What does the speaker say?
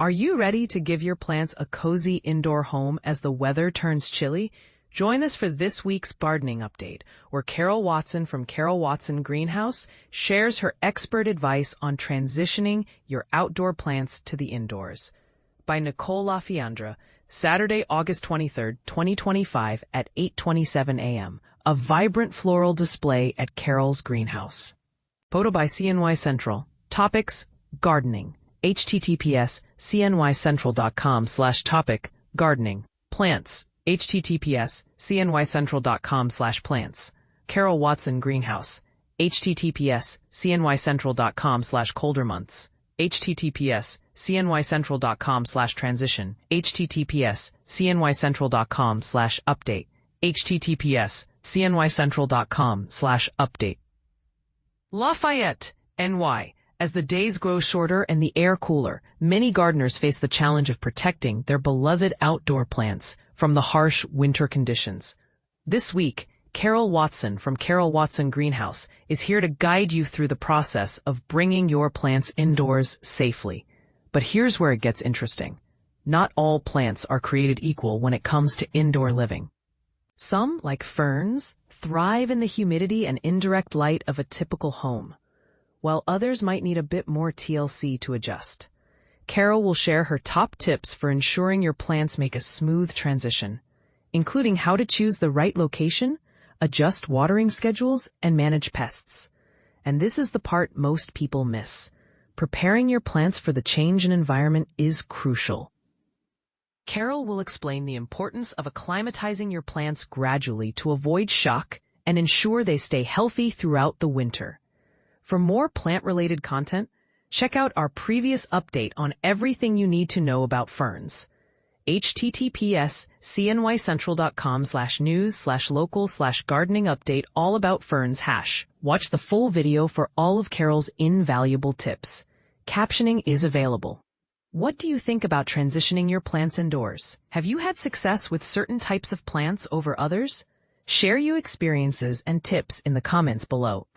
Are you ready to give your plants a cozy indoor home as the weather turns chilly? Join us for this week's gardening update, where Carol Watson from Carol Watson Greenhouse shares her expert advice on transitioning your outdoor plants to the indoors. By Nicole LaFiandra, Saturday, August 23, 2025 at 8:27 a.m. A vibrant floral display at Carol's Greenhouse. Photo by CNY Central. Topics: gardening. https cnycentral.com/topic gardening. Plants. https cnycentral.com/plants. Carol Watson Greenhouse. https cnycentral.com/colder months. https cnycentral.com/transition. https cnycentral.com/update. https cnycentral.com/update. Lafayette, NY. As the days grow shorter and the air cooler, many gardeners face the challenge of protecting their beloved outdoor plants from the harsh winter conditions. This week, Carol Watson from Carol Watson Greenhouse is here to guide you through the process of bringing your plants indoors safely. But here's where it gets interesting. Not all plants are created equal when it comes to indoor living. Some, like ferns, thrive in the humidity and indirect light of a typical home, while others might need a bit more TLC to adjust. Carol will share her top tips for ensuring your plants make a smooth transition, including how to choose the right location, adjust watering schedules, and manage pests. And this is the part most people miss. Preparing your plants for the change in environment is crucial. Carol will explain the importance of acclimatizing your plants gradually to avoid shock and ensure they stay healthy throughout the winter. For more plant-related content, check out our previous update on everything you need to know about ferns. https cnycentral.com/news/local/gardening update all about ferns #. Watch the full video for all of Carol's invaluable tips. Captioning is available. What do you think about transitioning your plants indoors? Have you had success with certain types of plants over others? Share your experiences and tips in the comments below.